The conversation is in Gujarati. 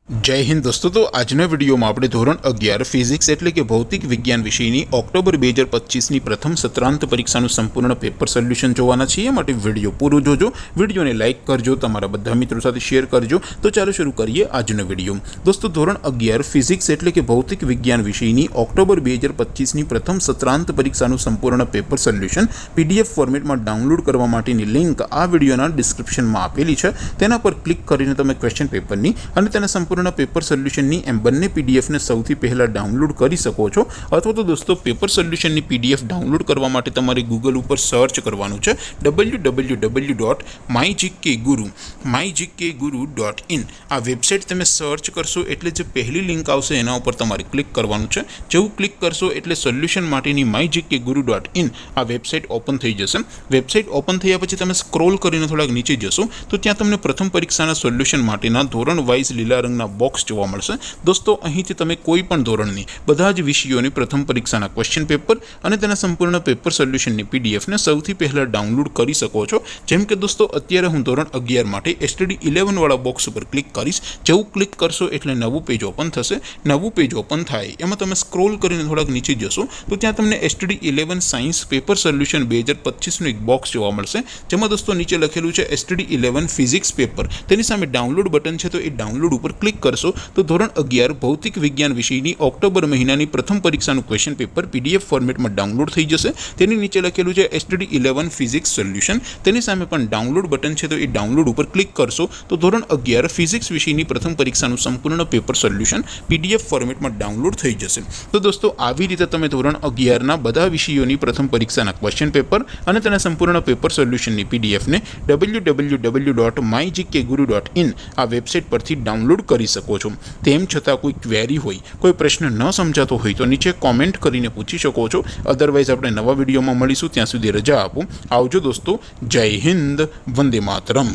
जय हिंद दोस्तों। तो આજના વિડીયોમાં આપણે ધોરણ 11 ફિઝિક્સ એટલે કે ભૌતિક વિજ્ઞાન વિષયની ઓક્ટોબર 2025ની પ્રથમ સત્રાંત પરીક્ષાનું સંપૂર્ણ પેપર સોલ્યુશન જોવાના છીએ। માટે વિડીયો પૂરો જોજો, વિડીયોને લાઇક કરજો, તમારા બધા મિત્રો સાથે શેર કરજો। તો ચાલો શરૂ કરીએ આજનો વિડીયો। દોસ્તો ધોરણ 11 ફિઝિક્સ એટલે કે ભૌતિક વિજ્ઞાન વિષયની ઓક્ટોબર 2025ની પ્રથમ સત્રાંત પરીક્ષાનું સંપૂર્ણ પેપર સોલ્યુશન PDF ફોર્મેટમાં ડાઉનલોડ કરવા માટેની લિંક આ વિડીયોના ડિસ્ક્રિપ્શનમાં આપેલી છે। તેના પર ક્લિક કરીને તમે ક્વેશ્ચન પેપરની અને તેના સંપૂર્ણ पेपर सोल्यूशन एम बने पीडीएफ ने सौथी पहला डाउनलॉड करी सको छो। अथवा तो दोस्तों पेपर सोल्यूशन पीडीएफ डाउनलॉड करवा माटे तमारे गूगल पर सर्च करवानुं छे www.mygkguru.in। आ वेबसाइट तमे सर्च करशो एटले जे पहली लिंक आवशे एना उपर तमारे क्लिक करवानुं छे। जेवुं क्लिक करशो एटले सोल्यूशन माटेनी mygkguru.in आ वेबसाइट ओपन थई जशे। वेबसाइट ओपन थया पछी तमे स्क्रॉल करीने थोड़ा नीचे जशो तो त्यां तमने प्रथम परीक्षाना सोल्यूशन माटेना धोरण वाइज लीला रंगना बॉक्स जोवा मळशे। दोस्तों અહીંથી તમે કોઈ પણ ધોરણની બધા જ વિષયોની પ્રથમ પરીક્ષાના ક્વેશ્ચન પેપર અને તેના સંપૂર્ણ પેપર સોલ્યુશનની પીડીએફ ને સૌથી પહેલા ડાઉનલોડ કરી શકો છો। જેમ કે દોસ્તો અત્યારે હું ધોરણ 11 માટે STD 11 વાળા બોક્સ ઉપર ક્લિક કરીશ। જેવું ક્લિક કરશો એટલે નવું પેજ ઓપન થશે। નવું પેજ ઓપન થાય એમાં તમે સ્ક્રોલ કરીને થોડાક નીચે જશો તો ત્યાં તમને STD 11 સાયન્સ પેપર સોલ્યુશન 2025 નું એક બોક્સ જોવા મળશે। જેમાં દોસ્તો નીચે લખેલું છે STD 11 ફિઝિક્સ પેપર, તેની સામે ડાઉનલોડ બટન છે તો એ ડાઉનલોડ ઉપર क्लिक करशो तो धोरण 11 भौतिक विज्ञान विषयनी ऑक्टोबर महीनानी प्रथम परीक्षाનું क्वेश्चन पेपर पीडीएफ फॉर्मेट में डाउनलॉड थई जशे। तेनी नीचे लखेलुं छे STD 11 फिजिक्स सोल्यूशन, तेनी सामे पण डाउनलॉड बटन छे तो ए डाउनलॉड पर क्लिक करशो तो धोरण 11 फिजिक्स विषयनी प्रथम परीक्षाનું संपूर्ण पेपर सोल्यूशन पीडीएफ फॉर्मेट में डाउनलॉड थई जशे। तो दोस्तों આવી રીતે તમે ધોરણ 11 ના બધા વિષયોની પ્રથમ પરીક્ષાના ક્વેશ્ચન પેપર અને તેના સંપૂર્ણ પેપર સોલ્યુશનની પીડીએફ ને www.mygkguru.in આ વેબસાઇટ પરથી डाउनलॉड કરી શકો છો। તેમ છતાં કોઈ ક્વેરી હોય, કોઈ પ્રશ્ન ન સમજાતો હોય તો નીચે કોમેન્ટ કરીને પૂછી શકો છો। અધરવાઇઝ આપણે નવા વિડીયોમાં મળીશું, ત્યાં સુધી રજા આપો। આવજો દોસ્તો, જય હિન્દ, વંદે માતરમ।